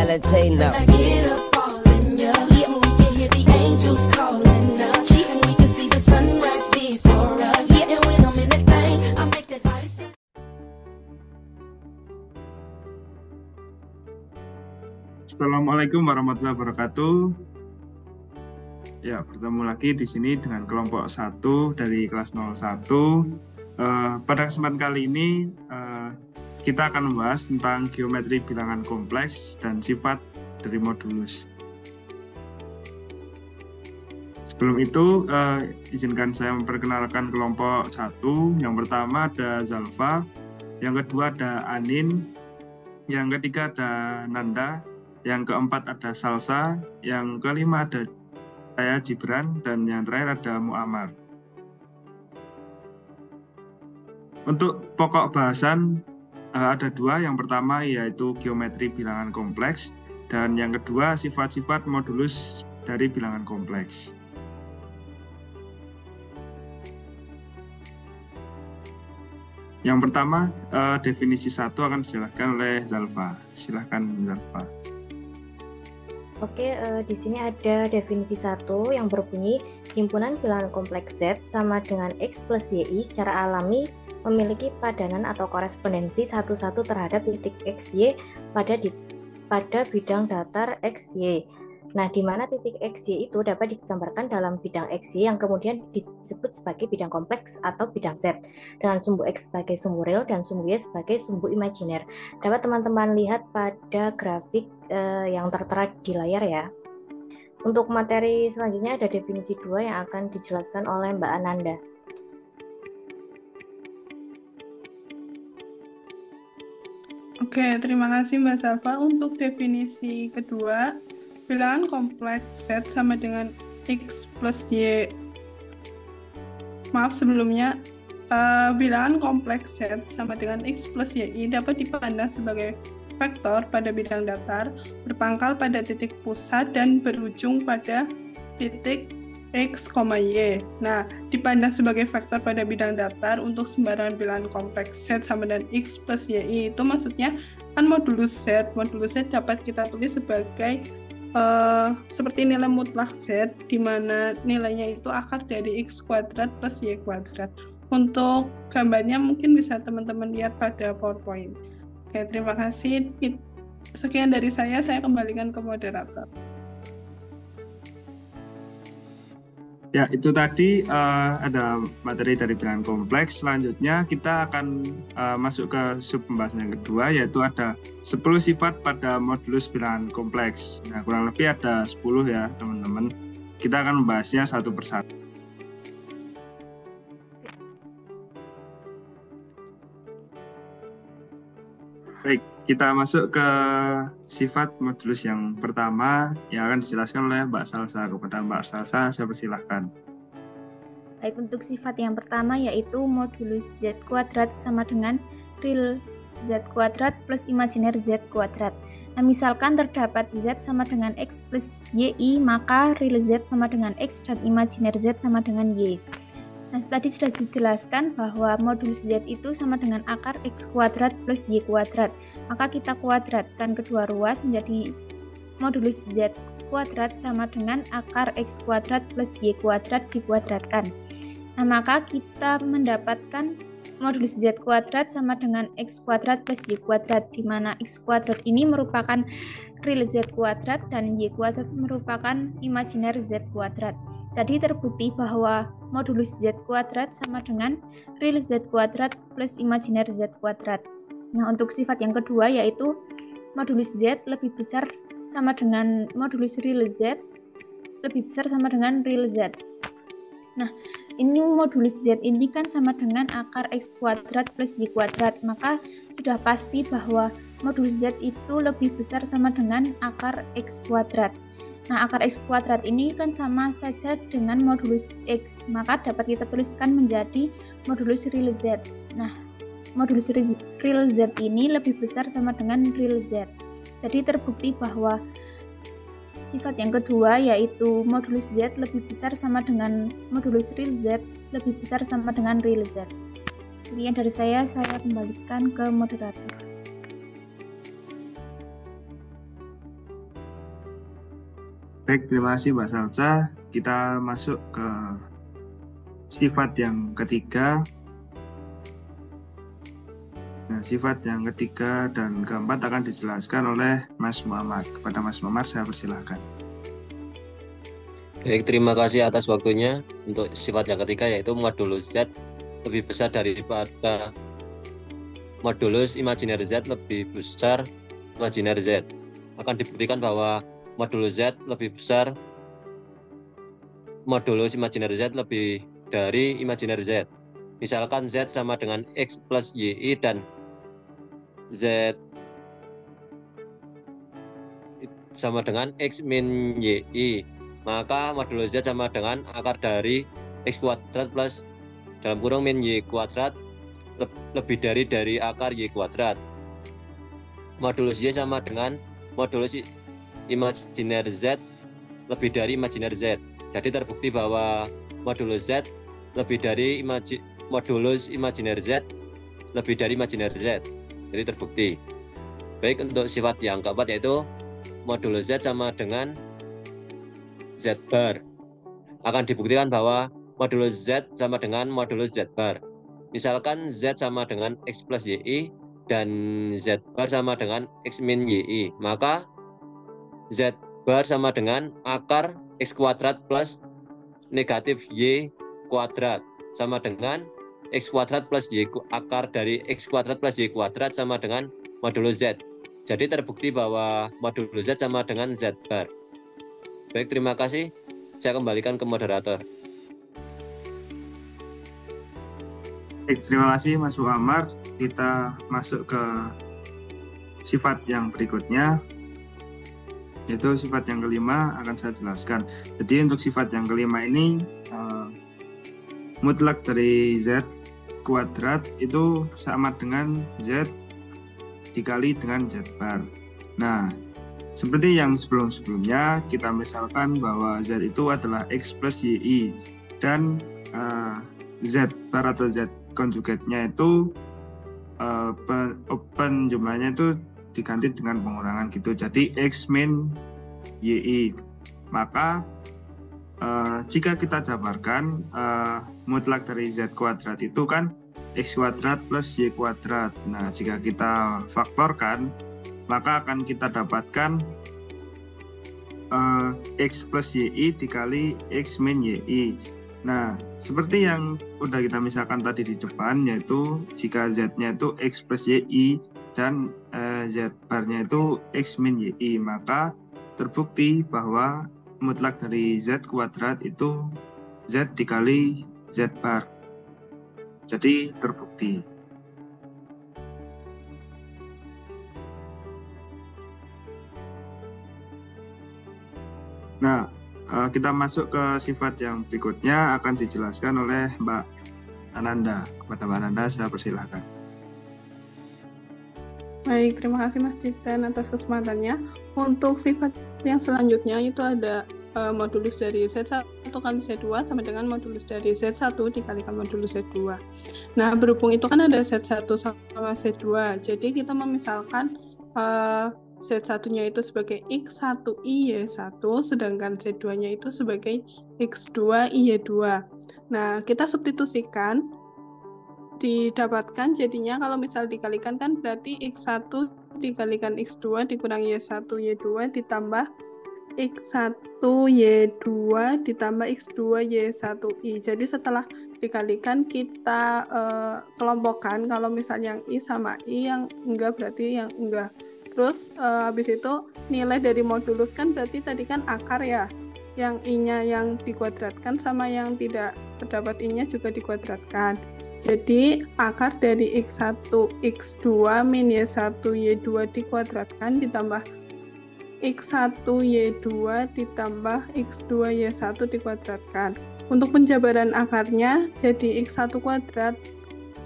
meditate now. When I get up all in ya, yeah. We can hear the angels calling us, yeah. And we can see the sunrise before us, yeah. And when I'm in that thing, I make that body sing. Assalamualaikum warahmatullahi wabarakatuh. Ya, bertemu lagi di sini dengan kelompok 1 dari kelas 01. Pada kesempatan kali ini kita akan membahas tentang geometri bilangan kompleks dan sifat dari modulus. Sebelum itu, izinkan saya memperkenalkan kelompok 1. Yang pertama ada Zalfa, yang kedua ada Anin, yang ketiga ada Nanda, yang keempat ada Salsa, yang kelima ada saya Gibran, dan yang terakhir ada Muammar. Untuk pokok bahasan ada 2, yang pertama yaitu geometri bilangan kompleks, dan yang kedua sifat-sifat modulus dari bilangan kompleks. Yang pertama, definisi 1 akan dijelaskan oleh Zalfa. Silakan Zalfa. Oke, di sini ada definisi 1 yang berbunyi himpunan bilangan kompleks Z sama dengan X plus YI secara alami memiliki padanan atau korespondensi satu-satu terhadap titik XY pada bidang datar XY. Nah, di mana titik XY itu dapat digambarkan dalam bidang XY yang kemudian disebut sebagai bidang kompleks atau bidang Z, dengan sumbu X sebagai sumbu real dan sumbu Y sebagai sumbu imajiner. Dapat teman-teman lihat pada grafik yang tertera di layar ya. Untuk materi selanjutnya ada definisi 2 yang akan dijelaskan oleh Mbak Ananda. Oke, terima kasih Mbak Salva. Untuk definisi kedua, bilangan kompleks Z sama dengan X plus Y. Maaf sebelumnya, bilangan kompleks Z sama dengan X plus YI dapat dipandang sebagai vektor pada bidang datar, berpangkal pada titik pusat, dan berujung pada titik X, Y. Nah, dipandang sebagai vektor pada bidang datar untuk sembarangan bilangan kompleks Z sama dengan X plus YI, itu maksudnya kan modulus Z. Modulus Z dapat kita tulis sebagai seperti nilai mutlak Z, di mana nilainya itu akar dari X kuadrat plus Y kuadrat. Untuk gambarnya mungkin bisa teman-teman lihat pada PowerPoint. Oke, terima kasih. Sekian dari saya kembalikan ke moderator. Ya, itu tadi ada materi dari bilangan kompleks. Selanjutnya kita akan masuk ke sub pembahasan yang kedua, yaitu ada 10 sifat pada modulus bilangan kompleks. Nah, kurang lebih ada 10 ya teman-teman. Kita akan membahasnya satu persatu. Baik, kita masuk ke sifat modulus yang pertama yang akan dijelaskan oleh Mbak Salsa. Kepada Mbak Salsa, saya persilahkan. Baik, untuk sifat yang pertama yaitu modulus Z kuadrat sama dengan real Z kuadrat plus imajiner Z kuadrat. Nah, misalkan terdapat Z sama dengan X plus YI, maka real Z sama dengan X dan imajiner Z sama dengan Y. Nah, tadi sudah dijelaskan bahwa modulus Z itu sama dengan akar X kuadrat plus Y kuadrat. Maka kita kuadratkan kedua ruas menjadi modulus Z kuadrat sama dengan akar X kuadrat plus Y kuadrat dikuadratkan. Nah, maka kita mendapatkan modulus Z kuadrat sama dengan X kuadrat plus Y kuadrat, di mana X kuadrat ini merupakan real Z kuadrat dan Y kuadrat merupakan imajiner Z kuadrat. Jadi terbukti bahwa modulus Z kuadrat sama dengan real Z kuadrat plus imajiner Z kuadrat. Nah, untuk sifat yang kedua yaitu modulus Z lebih besar sama dengan modulus real Z lebih besar sama dengan real Z. Nah, ini modulus Z ini kan sama dengan akar X kuadrat plus Y kuadrat, maka sudah pasti bahwa modulus Z itu lebih besar sama dengan akar X kuadrat. Nah, akar X kuadrat ini kan sama saja dengan modulus X, maka dapat kita tuliskan menjadi modulus real Z. Nah, modulus real Z ini lebih besar sama dengan real Z. Jadi terbukti bahwa sifat yang kedua yaitu modulus Z lebih besar sama dengan modulus real Z lebih besar sama dengan real Z. Sekian dari saya kembalikan ke moderator. Baik, terima kasih Mbak Salsa. Kita masuk ke sifat yang ketiga. Nah, sifat yang ketiga dan keempat akan dijelaskan oleh Mas Muhammad. Kepada Mas Muhammad, saya persilahkan. Baik, terima kasih atas waktunya. Untuk sifat yang ketiga yaitu modulus Z lebih besar daripada modulus imajiner Z lebih besar imajiner Z. Akan dibuktikan bahwa modulus Z lebih besar modulus imajiner Z lebih dari imajiner Z. Misalkan Z sama dengan X plus YI dan Z sama dengan X min YI, maka modulus Z sama dengan akar dari X kuadrat plus dalam kurung min Y kuadrat lebih dari akar Y kuadrat. Modulus Y sama dengan modulus imajiner Z lebih dari imajiner Z. Jadi terbukti bahwa modulus Z lebih dari modulus imajiner Z lebih dari imajiner Z. Jadi terbukti. Baik, untuk sifat yang keempat yaitu modulus Z sama dengan Z bar. Akan dibuktikan bahwa modulus Z sama dengan modulus Z bar. Misalkan Z sama dengan X plus YI dan Z bar sama dengan X min YI, maka Z bar sama dengan akar X kuadrat plus negatif Y kuadrat sama dengan X kuadrat plus Y akar dari X kuadrat plus Y kuadrat sama dengan modulus Z. Jadi terbukti bahwa modulus Z sama dengan Z bar. Baik, terima kasih. Saya kembalikan ke moderator. Baik, terima kasih Mas Muhammad. Kita masuk ke sifat yang berikutnya, yaitu sifat yang kelima akan saya jelaskan. Jadi untuk sifat yang kelima ini mutlak dari Z kuadrat itu sama dengan Z dikali dengan Z bar. Nah, seperti yang sebelum-sebelumnya, kita misalkan bahwa Z itu adalah X plus YI dan Z bar atau Z konjugatnya itu penjumlahnya itu diganti dengan pengurangan gitu, jadi X min YI. Maka jika kita jabarkan mutlak dari Z kuadrat itu kan X kuadrat plus Y kuadrat. Nah, jika kita faktorkan maka akan kita dapatkan X plus YI dikali X min YI. Nah, seperti yang udah kita misalkan tadi di depan, yaitu jika Z-nya itu X plus YI dan Z bar-nya itu X min YI, maka terbukti bahwa mutlak dari Z kuadrat itu Z dikali Z bar. Jadi terbukti. Nah, kita masuk ke sifat yang berikutnya akan dijelaskan oleh Mbak Ananda. Kepada Mbak Ananda, saya persilahkan. Baik, terima kasih Mas Cipran atas kesempatannya. Untuk sifat yang selanjutnya itu ada modulus dari Z1 kali Z2 sama dengan modulus dari Z1 dikalikan modulus Z2. Nah, berhubung itu kan ada Z1 sama Z2, jadi kita memisalkan Z1-nya itu sebagai X1Y1, sedangkan Z2-nya itu sebagai X2Y2. Nah, kita substitusikan, didapatkan jadinya kalau misal dikalikan kan berarti X1 dikalikan X2 dikurangi Y1Y2 ditambah X1Y2 ditambah X2Y1I. Jadi setelah dikalikan kita kelompokkan, kalau misalnya yang I sama I, yang enggak berarti yang enggak. Terus habis itu nilai dari modulus kan berarti tadi kan akar ya, yang I-nya yang dikuadratkan sama yang tidak terdapat I-nya juga dikuadratkan. Jadi akar dari X1 X2 min Y1 Y2 dikuadratkan ditambah X1 Y2 ditambah X2 Y1 dikuadratkan. Untuk penjabaran akarnya jadi X1 kuadrat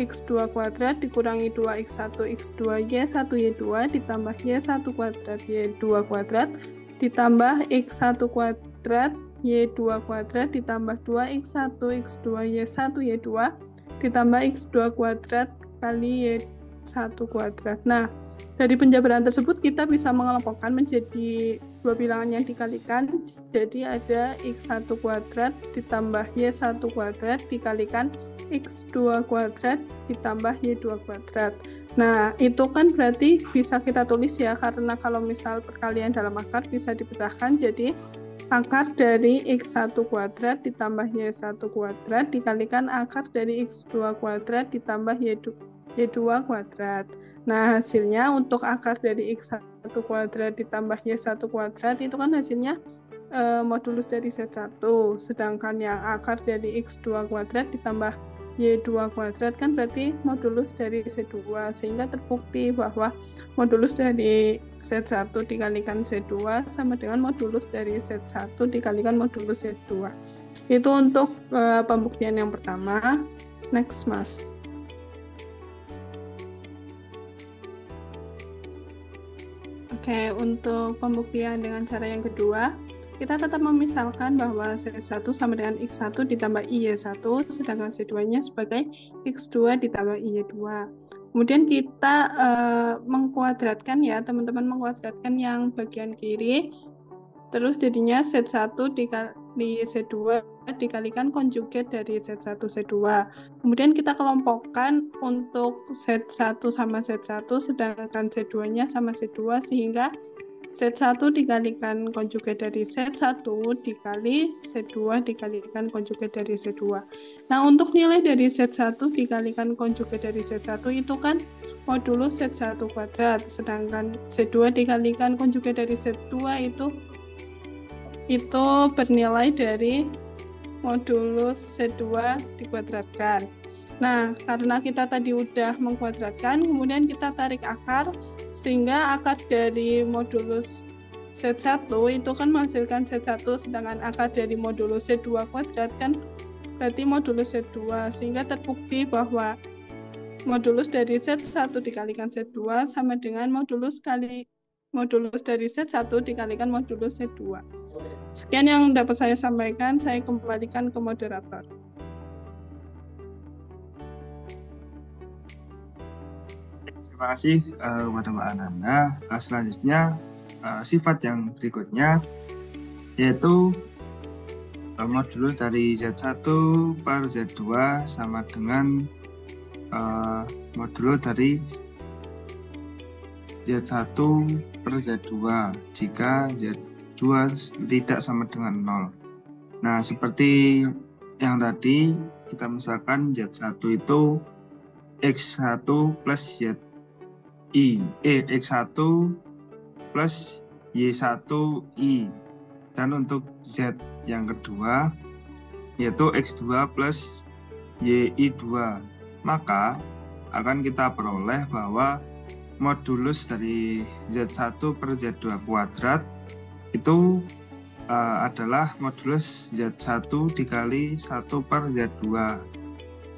X2 kuadrat dikurangi 2X1 X2 Y1 Y2 ditambah Y1 kuadrat Y2 kuadrat ditambah X1 kuadrat Y2 kuadrat ditambah 2X1 X2 Y1 Y2 ditambah X2 kuadrat kali Z1 kuadrat. Nah, dari penjabaran tersebut kita bisa mengelompokkan menjadi dua bilangan yang dikalikan. Jadi ada X1 kuadrat ditambah Y1 kuadrat dikalikan X2 kuadrat ditambah Y2 kuadrat. Nah, itu kan berarti bisa kita tulis ya, karena kalau misal perkalian dalam akar bisa dipecahkan jadi akar dari X1 kuadrat ditambah Y1 kuadrat dikalikan akar dari X2 kuadrat ditambah Y2 kuadrat. Nah, hasilnya untuk akar dari X1 kuadrat ditambah Y1 kuadrat itu kan hasilnya modulus dari Z1. Sedangkan yang akar dari X2 kuadrat ditambah Y2 kuadrat kan berarti modulus dari Z2. Sehingga terbukti bahwa modulus dari Z1 dikalikan Z2 sama dengan modulus dari Z1 dikalikan modulus Z2. Itu untuk pembuktian yang pertama. Next, Mas. Oke, untuk pembuktian dengan cara yang kedua, kita tetap memisalkan bahwa Z1 sama dengan X1 ditambah Y1, sedangkan Z2-nya sebagai X2 ditambah Y2. Kemudian kita mengkuadratkan ya, teman-teman mengkuadratkan yang bagian kiri, terus jadinya Z1 dikali Z2 dikalikan konjugat dari Z1 Z2. Kemudian kita kelompokkan untuk Z1 sama Z1 sedangkan Z2-nya sama Z2 sehingga Z1 dikalikan konjugat dari Z1 dikali Z2 dikalikan konjugat dari Z2. Nah, untuk nilai dari Z1 dikalikan konjugat dari Z1 itu kan modulus Z1 kuadrat, sedangkan Z2 dikalikan konjugat dari Z2 itu bernilai dari modulus Z2 dikuadratkan. Nah, karena kita tadi udah mengkuadratkan, kemudian kita tarik akar, sehingga akar dari modulus Z1 itu kan menghasilkan Z1, sedangkan akar dari modulus Z2 kuadrat kan berarti modulus Z2, sehingga terbukti bahwa modulus dari Z1 dikalikan Z2 sama dengan modulus dari Z1 dikalikan modulus Z2. Sekian yang dapat saya sampaikan, saya kembalikan ke moderator. Terima kasih kepada Mbak Ananda. Selanjutnya sifat yang berikutnya yaitu modulus dari Z1 per Z2 sama dengan modulus dari Z1 per Z2 jika Z2 tidak sama dengan 0. Nah, seperti yang tadi kita misalkan Z1 itu X1 plus X1 plus Y1I, dan untuk Z yang kedua yaitu X2 plus YI2, maka akan kita peroleh bahwa modulus dari Z1 per Z2 kuadrat itu adalah modulus Z1 dikali 1 per Z2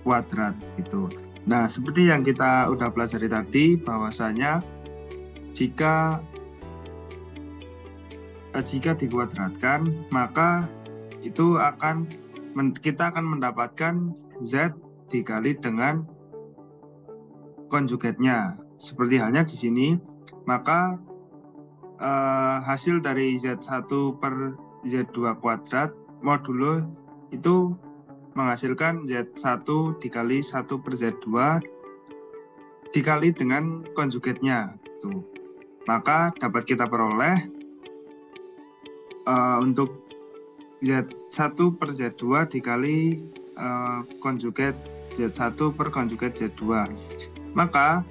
kuadrat gitu. Nah, seperti yang kita udah pelajari tadi, bahwasanya jika dikuadratkan, maka itu kita akan mendapatkan Z dikali dengan konjugatnya. Seperti halnya di sini, maka hasil dari Z1 per Z2 kuadrat modulo itu menghasilkan Z1 dikali 1 per Z2 dikali dengan konjugatnya. Tuh. Maka dapat kita peroleh untuk Z1 per Z2 dikali konjugat Z1 per konjugat Z2. Maka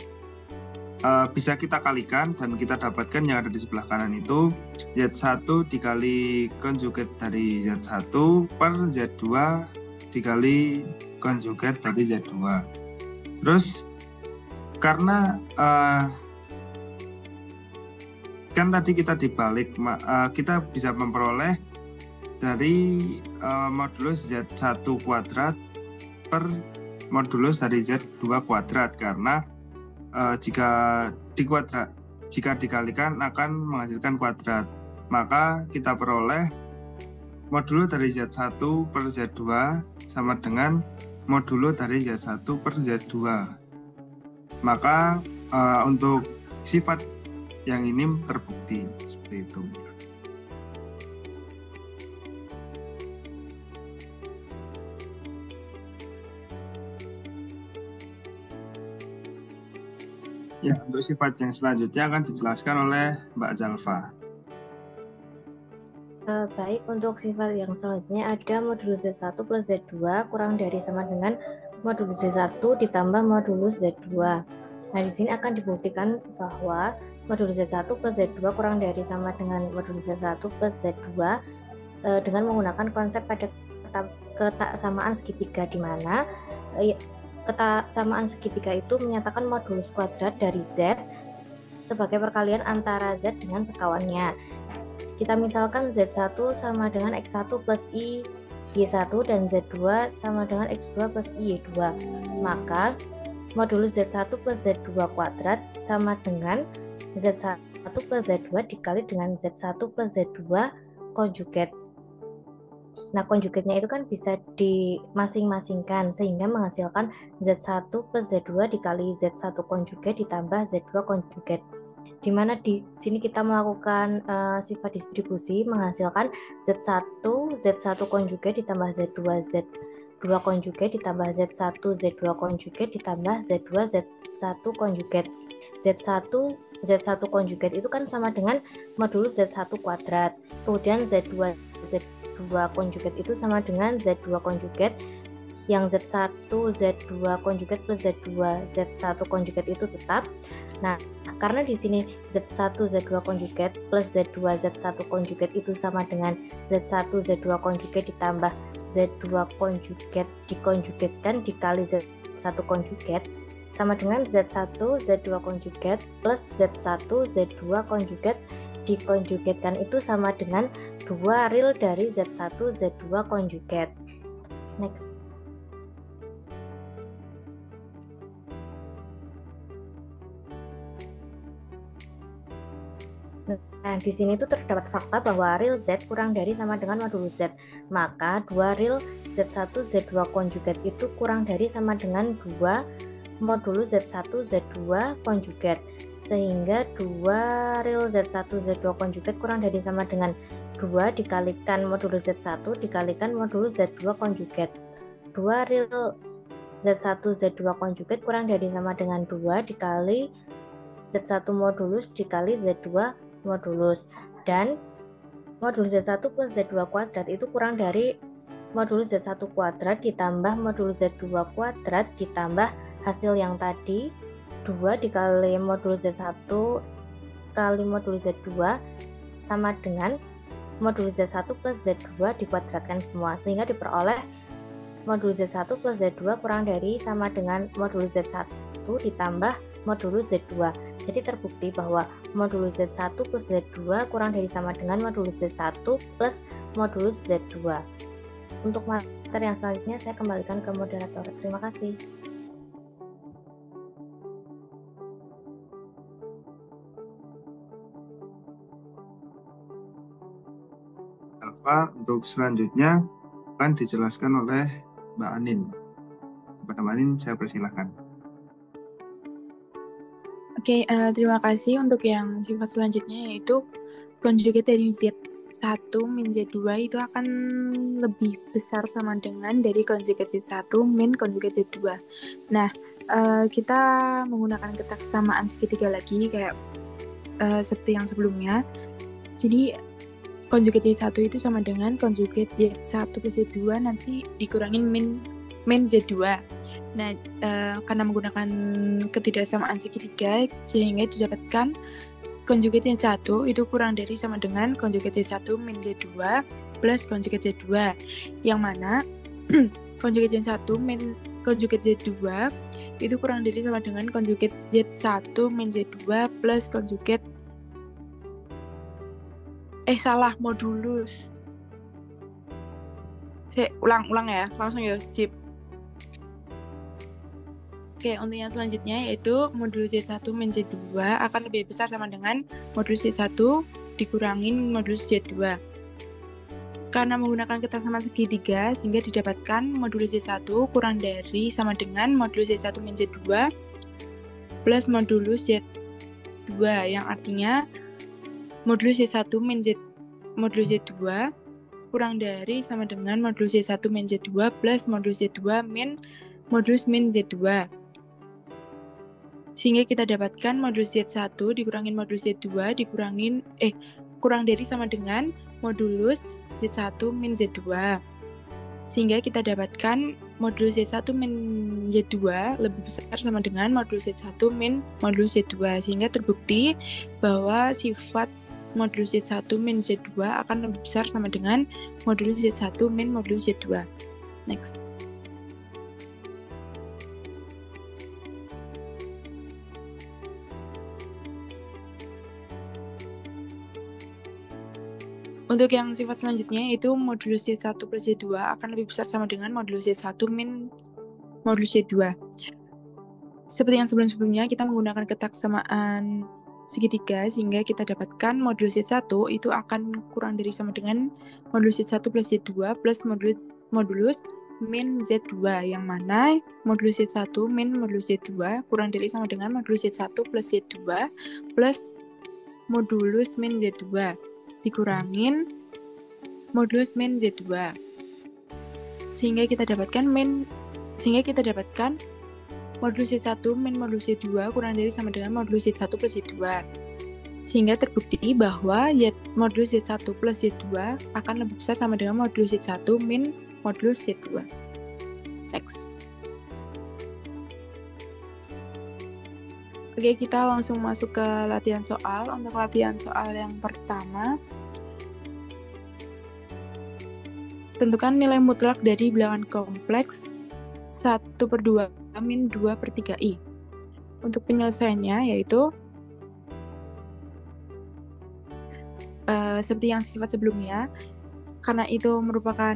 bisa kita kalikan dan kita dapatkan yang ada di sebelah kanan itu Z1 dikali konjugat dari Z1 per Z2 dikali konjugat dari Z2. Terus karena kan tadi kita dibalik, kita bisa memperoleh dari modulus Z1 kuadrat per modulus dari Z2 kuadrat, karena jika dikalikan akan menghasilkan kuadrat. Maka kita peroleh modulo dari Z1 per Z2 sama dengan modulo dari Z1 per Z2. Maka untuk sifat yang ini terbukti seperti itu. Ya, untuk sifat yang selanjutnya akan dijelaskan oleh Mbak Zalfa. Baik, untuk sifat yang selanjutnya ada modulus Z1 plus Z2 kurang dari sama dengan modulus Z1 ditambah modulus Z2. Nah, di sini akan dibuktikan bahwa modulus Z1 plus Z2 kurang dari sama dengan modulus Z1 plus Z2 dengan menggunakan konsep pada ketaksamaan segitiga, di mana ketaksamaan segitiga itu menyatakan modulus kuadrat dari Z sebagai perkalian antara Z dengan sekawannya. Kita misalkan Z1 sama dengan X1 plus I Y1 dan Z2 sama dengan X2 plus I Y2. Maka modulus Z1 plus Z2 kuadrat sama dengan Z1 plus Z2 dikali dengan Z1 plus Z2 konjugat. Nah, konjugatnya itu kan bisa dimasing-masingkan sehingga menghasilkan Z1 plus Z2 dikali Z1 konjugat ditambah Z2 konjugat. Di mana di sini kita melakukan sifat distribusi menghasilkan Z1 konjugat ditambah Z2 Z2 konjugat ditambah Z1 Z2 konjugat ditambah Z2 Z1 konjugat. Z1 konjugat itu kan sama dengan modulus Z1 kuadrat. Kemudian Z2 konjugat itu sama dengan Z2 konjugat yang Z1 Z2 konjugat plus Z2 Z1 konjugat itu tetap. Nah, karena di sini Z1 Z2 konjugat plus Z2 Z1 konjugat itu sama dengan Z1 Z2 konjugat ditambah Z2 konjugat dikonjugatkan dikali Z1 konjugat sama dengan Z1 Z2 konjugat plus Z1 Z2 konjugat dikonjugatkan itu sama dengan 2 real dari Z1 Z2 konjugat. Next. Nah, di sini tuh terdapat fakta bahwa real Z kurang dari sama dengan modulus Z. Maka 2 real Z1 Z2 konjugat itu kurang dari sama dengan 2 modulus Z1 Z2 konjugat. Sehingga 2 real Z1 Z2 konjugat kurang dari sama dengan 2 dikalikan modulus Z1 dikalikan modulus Z2 konjugat. 2 real Z1 Z2 konjugat kurang dari sama dengan 2 dikali Z1 modulus dikali Z2 modulus, dan modulus Z1 plus Z2 kuadrat itu kurang dari modulus Z1 kuadrat ditambah modulus Z2 kuadrat ditambah hasil yang tadi 2 dikali modulus Z1 kali modulus Z2 sama dengan modulus Z1 plus Z2 dikuadratkan semua, sehingga diperoleh modulus Z1 plus Z2 kurang dari sama dengan modulus Z1 ditambah modulus Z2. Jadi terbukti bahwa modulus Z1 plus Z2 kurang dari sama dengan modulus Z1 plus modulus Z2. Untuk materi yang selanjutnya saya kembalikan ke moderator. Terima kasih. Alfa, untuk selanjutnya akan dijelaskan oleh Mbak Anin. Kepada Mbak Anin, saya persilahkan. Oke, terima kasih. Untuk yang sifat selanjutnya yaitu konjugat dari Z1 min Z2 itu akan lebih besar sama dengan dari konjugat Z1 min konjugat Z2. Nah, kita menggunakan ketaksamaan segitiga lagi kayak seperti yang sebelumnya. Jadi konjugat Z1 itu sama dengan konjugat Z1 plus Z2 nanti dikurangin min Z2. Nah, karena menggunakan ketidaksamaan segitiga sehingga didapatkan konjugat Z1 itu kurang dari sama dengan konjugat Z1 min Z2 plus konjugat Z2, yang mana konjugat Z1 min konjugat Z2 itu kurang dari sama dengan konjugat Z1 min Z2 plus konjugat modulus. Saya ulang ya, langsung ya, Cip. Oke, untuk yang selanjutnya yaitu modulus Z1 min Z2 akan lebih besar sama dengan modulus Z1 dikurangin modulus Z2. Karena menggunakan ketaksamaan segitiga sehingga didapatkan modulus Z1 kurang dari sama dengan modulus Z1 min Z2 plus modulus Z2 yang artinya modulus Z1 min Z modulus Z2 kurang dari sama dengan modulus Z1 min Z2 plus modulus Z2 min modulus min Z2. Sehingga kita dapatkan modulus Z1 dikurangin modulus Z2 kurang dari sama dengan modulus Z1 min Z2. Sehingga kita dapatkan modulus Z1 min Z2 lebih besar sama dengan modulus Z1 min modulus Z2. Sehingga terbukti bahwa sifat modulus Z1 min Z2 akan lebih besar sama dengan modulus Z1 min modulus Z2. Next. Untuk yang sifat selanjutnya yaitu modulus Z1 plus Z2 akan lebih besar sama dengan modulus Z1 min modulus Z2. Seperti yang sebelum-sebelumnya kita menggunakan ketaksamaan segitiga sehingga kita dapatkan modulus Z1 itu akan kurang dari sama dengan modulus Z1 plus Z2 plus modulus min Z2 yang mana modulus Z1 min modulus Z2 kurang dari sama dengan modulus Z1 plus Z2 plus modulus min Z2 dikurangin modulus min Z2 sehingga kita dapatkan modulus Z1 min modulus Z2 kurang dari sama dengan modulus Z1 plus Z2 sehingga terbukti bahwa modulus Z1 plus Z2 akan lebih besar sama dengan modulus Z1 min modulus Z2. Next. Oke, kita langsung masuk ke latihan soal. Untuk latihan soal yang pertama, tentukan nilai mutlak dari bilangan kompleks 1/2 min 2/3i. Untuk penyelesaiannya yaitu seperti yang sifat sebelumnya, karena itu merupakan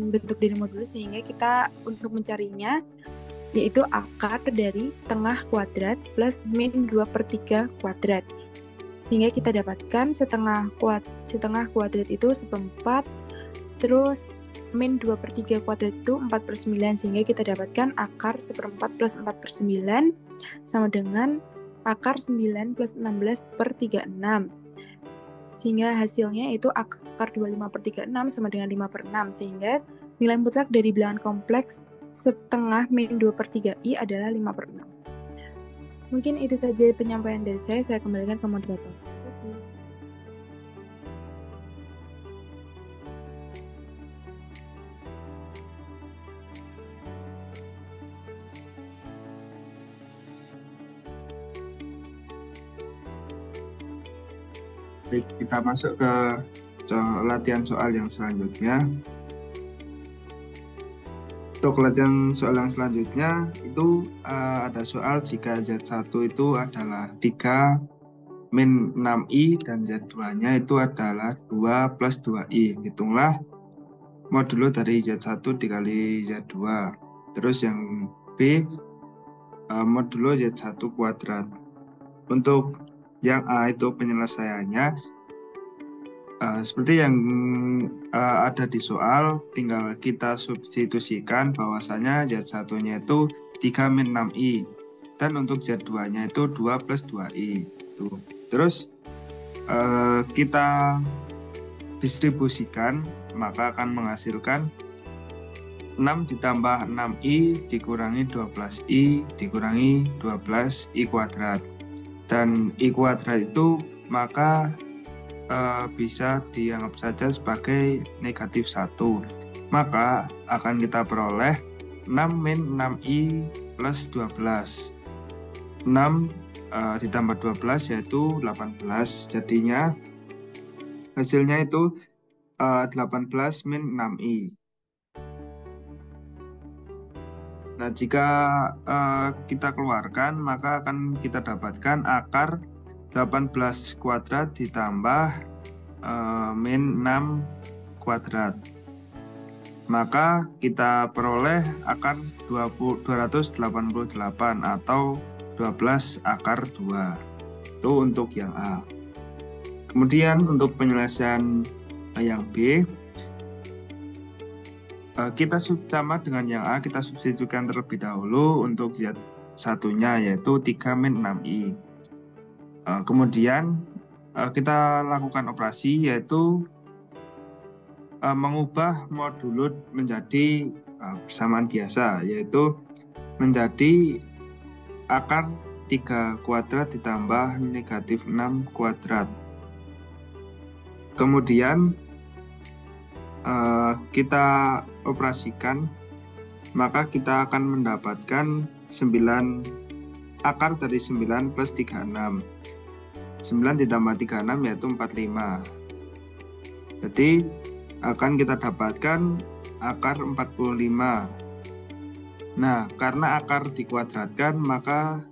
bentuk dari modulus sehingga kita untuk mencarinya yaitu akar dari setengah kuadrat plus min 2/3 kuadrat. Sehingga kita dapatkan setengah kuadrat itu 1/4, terus min 2/3 kuadrat itu 4/9, sehingga kita dapatkan akar 1/4 plus 4/9 sama dengan akar 9 plus 16/36. Sehingga hasilnya itu akar 25/36 sama dengan 5/6, sehingga nilai mutlak dari bilangan kompleks setengah min 2/3i adalah 5/6. Mungkin itu saja penyampaian dari saya kembalikan ke moderator. Baik, kita masuk ke latihan soal yang selanjutnya. Untuk latihan soal yang selanjutnya itu ada soal jika Z1 itu adalah 3 min 6i dan Z2-nya itu adalah 2 plus 2i. Hitunglah modulo dari Z1 dikali Z2. Terus yang B, modulo Z1 kuadrat. Untuk yang A itu penyelesaiannya seperti yang ada di soal, tinggal kita substitusikan bahwasanya Z1-nya itu 3 min 6i dan untuk Z2-nya itu 2 plus 2i. Terus kita distribusikan, maka akan menghasilkan 6 ditambah 6i dikurangi 12i dikurangi 12i kuadrat. Dan i kuadrat itu maka bisa dianggap saja sebagai negatif 1. Maka akan kita peroleh 6 min 6i plus 12. 6 ditambah 12 yaitu 18. Jadinya hasilnya itu 18 min 6i. Nah, jika kita keluarkan, maka akan kita dapatkan akar 18 kuadrat ditambah min 6 kuadrat. Maka kita peroleh akar 288 atau 12 akar 2. Itu untuk yang A. Kemudian untuk penyelesaian yang B, kita sama dengan yang A, kita substitusikan terlebih dahulu. Untuk satunya, yaitu 3 min 6i. Kemudian kita lakukan operasi, yaitu mengubah modulo menjadi persamaan biasa, yaitu menjadi akar 3 kuadrat ditambah negatif 6 kuadrat. Kemudian kita operasikan, maka kita akan mendapatkan 9 akar dari 9 plus 36. 9 ditambah 36 yaitu 45. Jadi akan kita dapatkan akar 45. Nah, karena akar dikuadratkan, maka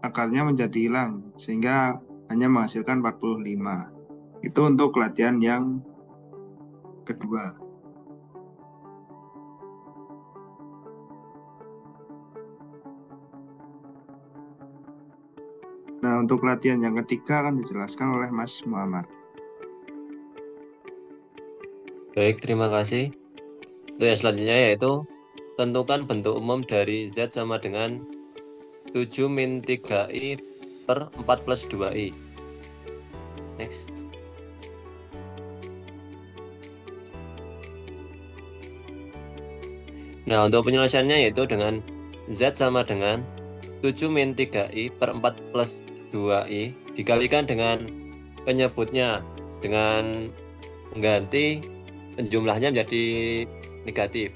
akarnya menjadi hilang, sehingga hanya menghasilkan 45. Itu untuk latihan yang kedua. Nah, untuk latihan yang ketiga akan dijelaskan oleh Mas Muhammad. Baik, terima kasih. Untuk yang selanjutnya yaitu tentukan bentuk umum dari Z sama dengan 7 min 3i per 4 plus 2i. Next. Nah, untuk penyelesaiannya yaitu dengan Z sama dengan 7 min 3i per 4 plus 2i dikalikan dengan penyebutnya dengan mengganti jumlahnya menjadi negatif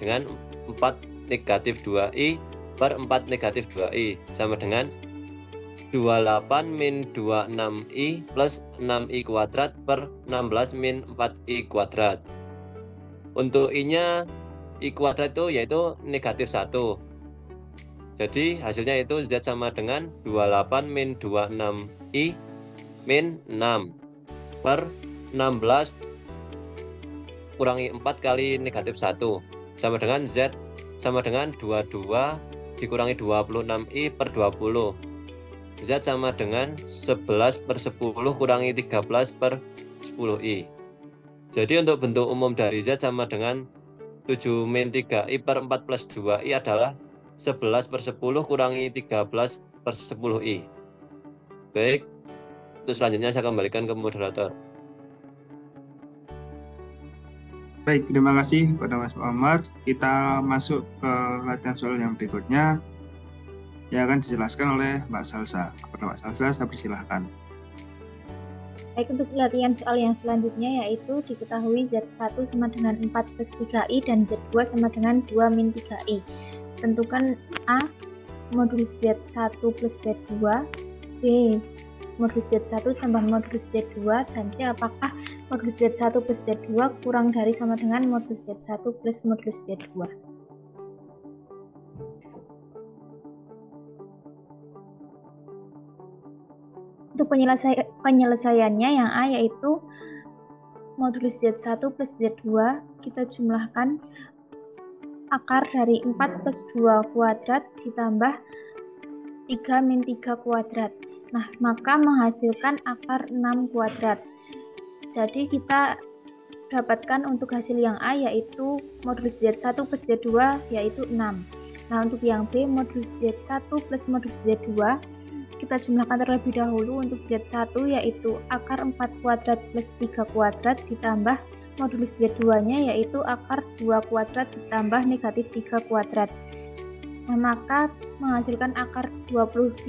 dengan 4 negatif 2i per 4 negatif 2i sama dengan 28 min 26i plus 6i kuadrat per 16 min 4i kuadrat. Untuk i-nya i kuadrat itu yaitu negatif 1. Jadi hasilnya itu Z sama dengan 28 min 26i min 6 per 16 kurangi 4 kali negatif 1 sama dengan Z sama dengan 22 dikurangi 26i per 20. Z sama dengan 11 per 10 kurangi 13 per 10i. Jadi untuk bentuk umum dari Z sama dengan 7 min 3i per 4 plus 2i adalah 11 per 10 kurangi 13 per 10i. Baik, untuk selanjutnya saya kembalikan ke moderator. Baik, terima kasih kepada Mas Muhammad. Kita masuk ke latihan soal yang berikutnya yang akan dijelaskan oleh Mbak Salsa. Kepada Mbak Salsa, saya persilahkan. Baik, untuk latihan soal yang selanjutnya yaitu diketahui Z1 sama dengan 4 plus 3i dan Z2 sama dengan 2 min 3i. Tentukan A modulus Z1 plus Z2, B modulus Z1 tambah modulus Z2, dan C apakah modulus Z1 plus Z2 kurang dari sama dengan modulus Z1 plus modulus Z2. Untuk penyelesaiannya yang A yaitu modulus Z1 plus Z2 kita jumlahkan akar dari 4 plus 2 kuadrat ditambah 3 min 3 kuadrat. Nah, maka menghasilkan akar 6 kuadrat. Jadi kita dapatkan untuk hasil yang A yaitu modulus Z1 plus Z2 yaitu 6. Nah, untuk yang B modulus Z1 plus modulus Z2 kita jumlahkan terlebih dahulu. Untuk Z1 yaitu akar 4 kuadrat plus 3 kuadrat ditambah modulus Z2-nya yaitu akar 2 kuadrat ditambah negatif 3 kuadrat. Nah, maka menghasilkan akar 25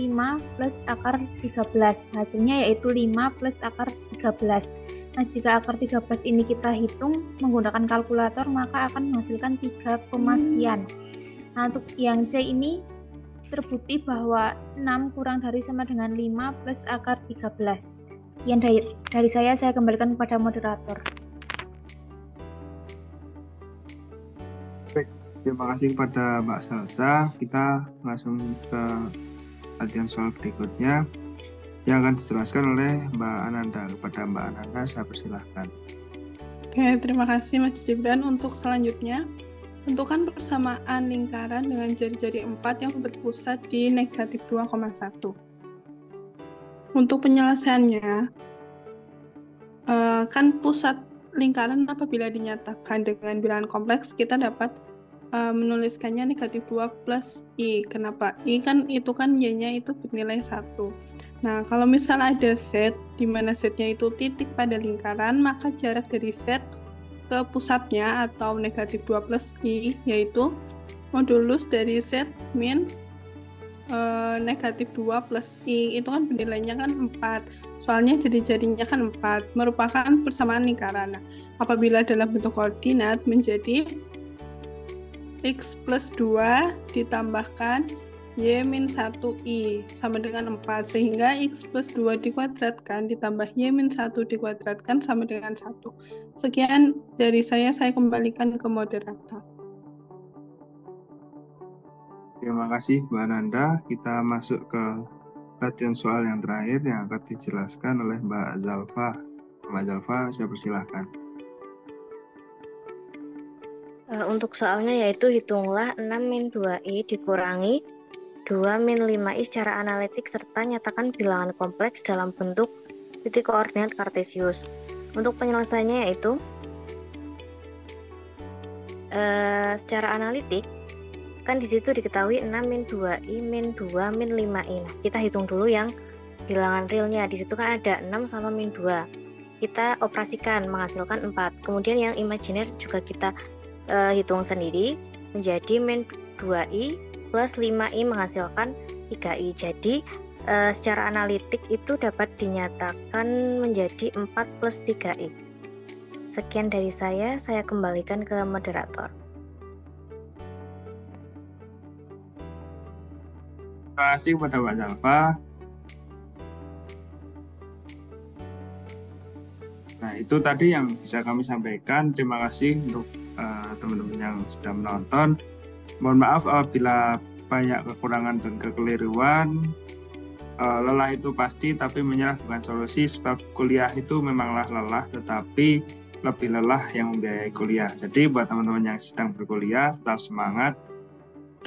plus akar 13. Hasilnya yaitu 5 plus akar 13. Nah, jika akar 13 ini kita hitung menggunakan kalkulator, maka akan menghasilkan 3, sekian. Nah, untuk yang C ini terbukti bahwa 6 kurang dari sama dengan 5 plus akar 13. Sekian dari saya kembalikan kepada moderator. Baik, terima kasih kepada Mbak Salsa. Kita langsung ke latihan soal berikutnya yang akan dijelaskan oleh Mbak Ananda. Kepada Mbak Ananda, saya persilahkan. Oke, terima kasih Mas Gibran. Untuk selanjutnya, tentukan persamaan lingkaran dengan jari-jari 4 yang berpusat di negatif 2,1. Untuk penyelesaiannya, kan pusat lingkaran apabila dinyatakan dengan bilangan kompleks, kita dapat menuliskannya negatif 2 plus I. Kenapa? I kan itu kan Y-nya itu bernilai 1. Nah, kalau misal ada Z, di mana Z-nya itu titik pada lingkaran, maka jarak dari Z ke pusatnya atau negatif 2 plus I, yaitu modulus dari Z min negatif 2 plus I, itu kan bernilainya kan 4. Soalnya jari-jarinya kan 4, merupakan persamaan lingkaran. Nah, apabila dalam bentuk koordinat menjadi X plus 2 ditambahkan Y min 1I sama dengan 4, sehingga X plus 2 dikuadratkan ditambah Y min 1 dikuadratkan sama dengan 1. Sekian dari saya kembalikan ke moderator. Terima kasih Mbak Nanda. Kita masuk ke latihan soal yang terakhir yang akan dijelaskan oleh Mbak Zalfa. Mbak Zalfa, saya persilahkan. Untuk soalnya yaitu hitunglah 6 min 2i dikurangi 2 min 5i secara analitik serta nyatakan bilangan kompleks dalam bentuk titik koordinat kartesius. Untuk penyelesaiannya yaitu secara analitik kan di situ diketahui 6 min 2i min 2 min 5i. Nah, kita hitung dulu yang bilangan realnya. Di situ kan ada 6 sama min 2. Kita operasikan menghasilkan 4. Kemudian yang imajiner juga kita hitung sendiri menjadi min 2i plus 5i menghasilkan 3i. Jadi secara analitik itu dapat dinyatakan menjadi 4 plus 3i. Sekian dari saya kembalikan ke moderator. Terima kasih kepada Mbak Zalfa. Nah, itu tadi yang bisa kami sampaikan. Terima kasih untuk teman-teman yang sudah menonton. Mohon maaf apabila banyak kekurangan dan kekeliruan. Lelah itu pasti, tapi menyerah bukan solusi. Sebab kuliah itu memanglah lelah, tetapi lebih lelah yang membiayai kuliah. Jadi buat teman-teman yang sedang berkuliah, tetap semangat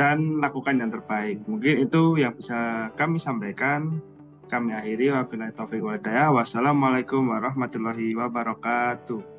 dan lakukan yang terbaik. Mungkin itu yang bisa kami sampaikan. Kami akhiri. Wabillahi taufiq wal hidayah. Wassalamualaikum warahmatullahi wabarakatuh.